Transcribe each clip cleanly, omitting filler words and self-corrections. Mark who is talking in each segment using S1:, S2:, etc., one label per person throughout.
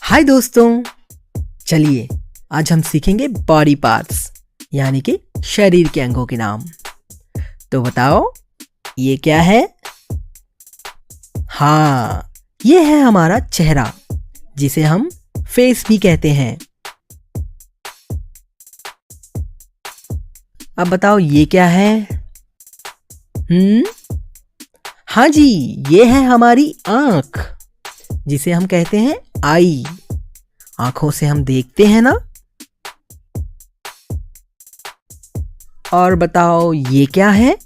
S1: हाय दोस्तों, चलिए आज हम सीखेंगे बॉडी पार्ट्स यानी कि शरीर के अंगों के नाम। तो बताओ ये क्या है? हाँ, ये है हमारा चेहरा जिसे हम फेस भी कहते हैं। अब बताओ ये क्या है? हाँ जी, ये है हमारी आँख जिसे हम कहते हैं आई। आंखों से हम देखते हैं ना। और बताओ ये क्या है?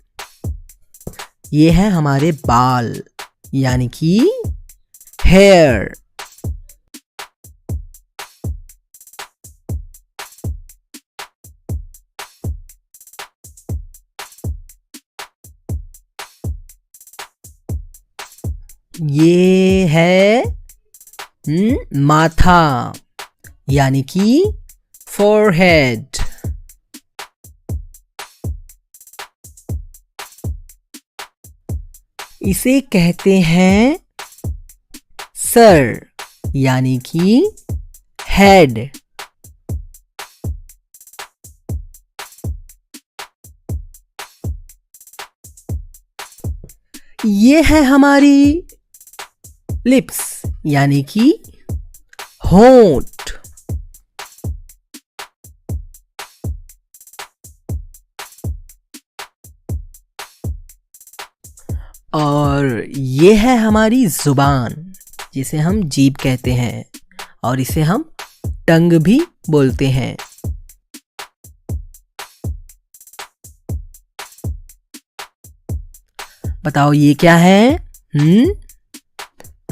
S1: ये है हमारे बाल यानी कि हेयर। ये है माथा यानी कि फोरहेड। इसे कहते हैं सर यानी कि हेड। ये है हमारी लिप्स यानी कि होंठ। और ये है हमारी जुबान जिसे हम जीभ कहते हैं और इसे हम टंग भी बोलते हैं। बताओ ये क्या है?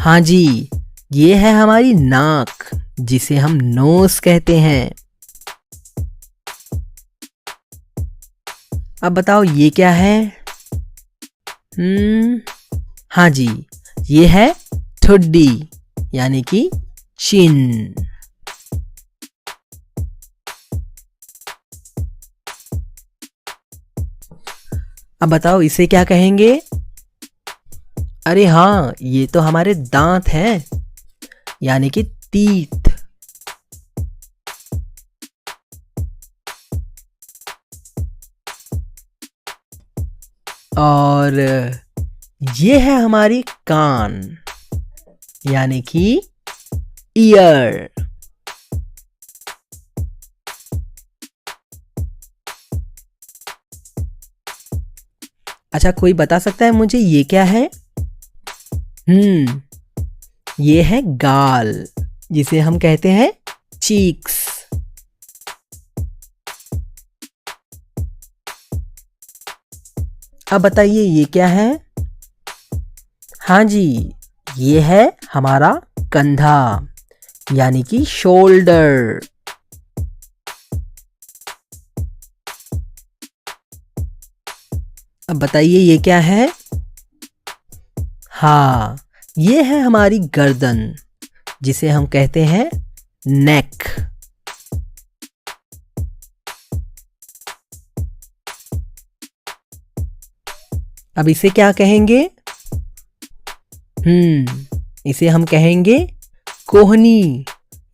S1: हाँ जी, ये है हमारी नाक जिसे हम नोज कहते हैं। अब बताओ ये क्या है? हाँ जी, ये है ठुड्डी यानी कि चिन। अब बताओ इसे क्या कहेंगे? अरे हाँ, ये तो हमारे दांत हैं यानी कि टीथ। और ये है हमारी कान यानी कि ईयर। अच्छा, कोई बता सकता है मुझे ये क्या है? ये है गाल जिसे हम कहते हैं चीक्स। अब बताइए ये क्या है? हाँ जी, ये है हमारा कंधा यानी कि शोल्डर। अब बताइए ये क्या है? हाँ, ये है हमारी गर्दन जिसे हम कहते हैं नेक। अब इसे क्या कहेंगे? इसे हम कहेंगे कोहनी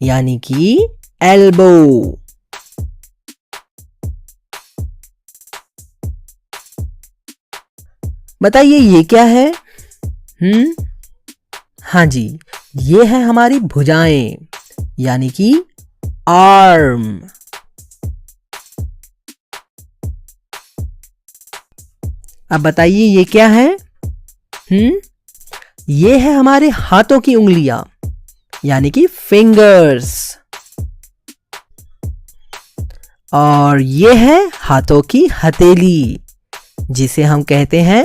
S1: यानी कि एल्बो। बताइए ये क्या है? हाँ जी, ये है हमारी भुजाएं यानी कि आर्म। अब बताइए ये क्या है? ये है हमारे हाथों की उंगलियां यानी कि फिंगर्स। और ये है हाथों की हथेली जिसे हम कहते हैं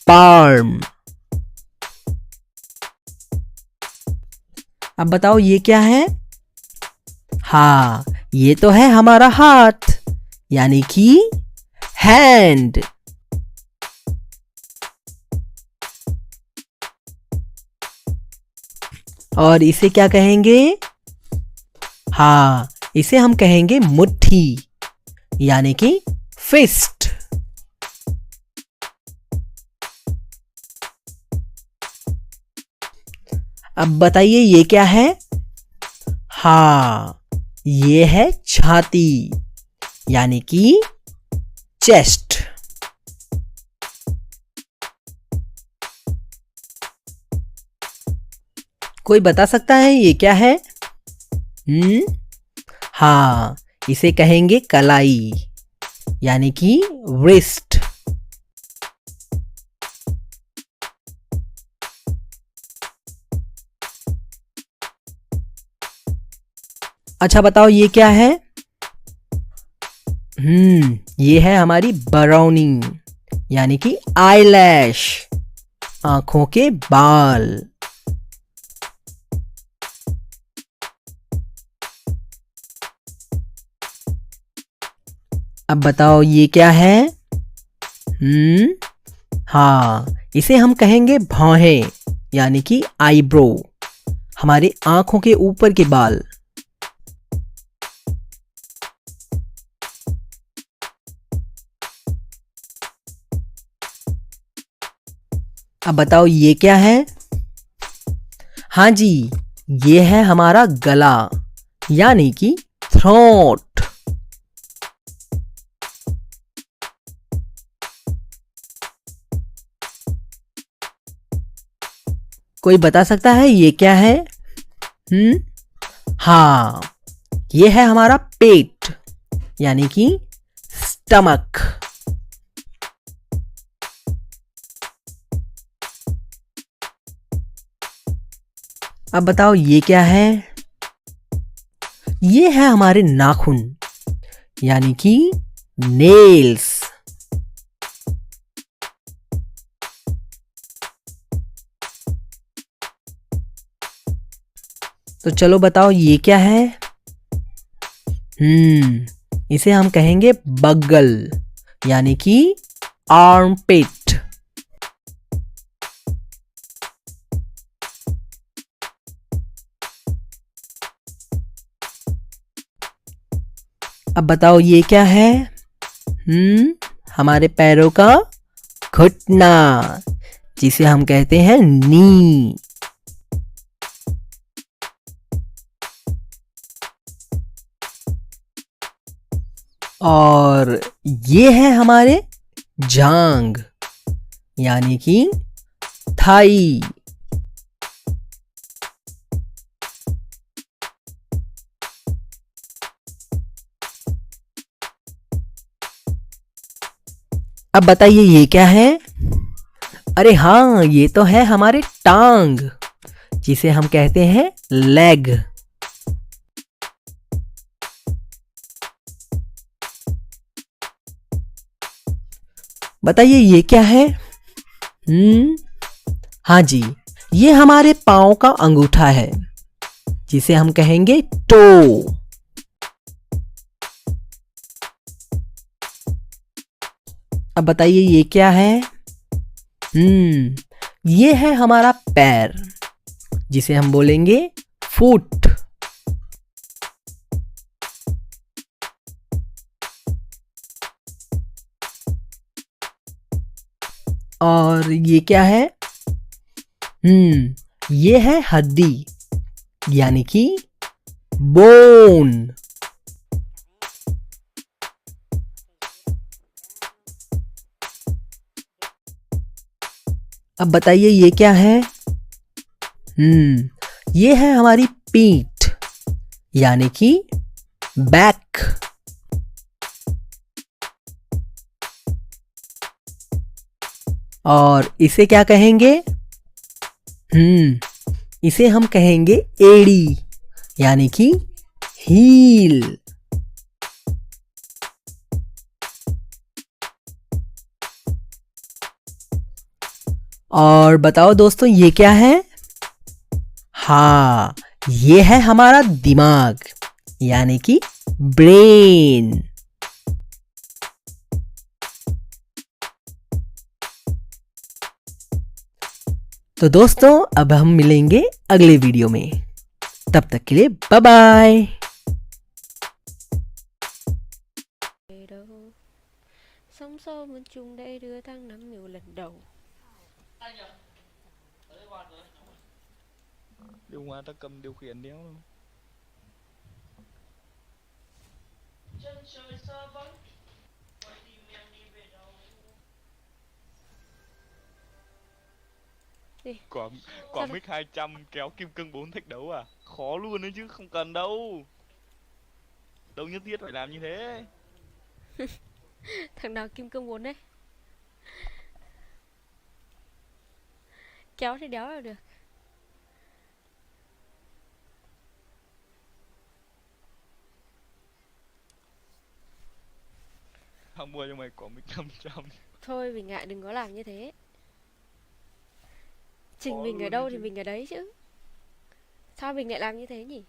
S1: पाल्म। अब बताओ ये क्या है? हाँ, ये तो है हमारा हाथ यानी कि हैंड। और इसे क्या कहेंगे? हाँ, इसे हम कहेंगे मुट्ठी यानी कि फिस्ट। अब बताइए ये क्या है? हाँ, ये है छाती यानी कि चेस्ट। कोई बता सकता है ये क्या है? हाँ, इसे कहेंगे कलाई यानी कि रिस्ट। अच्छा बताओ ये क्या है? ये है हमारी बरौनी यानी कि आईलैश, आंखों के बाल। अब बताओ ये क्या है? हाँ, इसे हम कहेंगे भौहें यानी कि आईब्रो, हमारे आंखों के ऊपर के बाल। अब बताओ ये क्या है? हाँ जी, ये है हमारा गला यानी कि थ्रोट। कोई बता सकता है ये क्या है? हाँ, ये है हमारा पेट यानी कि स्टमक। अब बताओ ये क्या है? ये है हमारे नाखून यानी कि नेल्स। तो चलो बताओ ये क्या है? इसे हम कहेंगे बगल यानी कि आर्मपिट। अब बताओ ये क्या है? हमारे पैरों का घुटना जिसे हम कहते हैं नी। और ये है हमारे जांग यानी कि थाई। अब बताइए ये क्या है? अरे हाँ, ये तो है हमारे टांग जिसे हम कहते हैं लेग। बताइए ये क्या है? हाँ जी, ये हमारे पांव का अंगूठा है जिसे हम कहेंगे टो। अब बताइए ये क्या है? ये है हमारा पैर जिसे हम बोलेंगे फुट। और ये क्या है? ये है हड्डी यानी कि बोन। अब बताइए ये क्या है? ये है हमारी पीठ यानी कि बैक। और इसे क्या कहेंगे? इसे हम कहेंगे एड़ी यानी कि हील। और बताओ दोस्तों ये क्या है? हाँ, ये है हमारा दिमाग यानी कि ब्रेन। तो दोस्तों अब हम मिलेंगे अगले वीडियो में, तब तक के लिए bye bye.
S2: Sóng xô mình chung đây đưa thằng nắm nhiều lần đầu.
S3: Điều hòa ta cầm điều khiển đéo đâu.
S2: Đi.
S3: Quả
S2: Sao
S3: mic 200 kéo kim cương 4 thách đấu à? Khó luôn đấy chứ, không cần đâu. Đâu nhất thiết phải làm như thế.
S2: thằng nào kim cương 4 đấy? Kéo thì đéo là được.
S3: Tao mua cho mày quả mic 500.
S2: Thôi vì ngại đừng có làm như thế. Trình
S3: Khó
S2: mình ở
S3: luôn
S2: đâu
S3: đấy
S2: thì
S3: chứ.
S2: mình ở đấy chứ. Sao mình lại làm như thế nhỉ?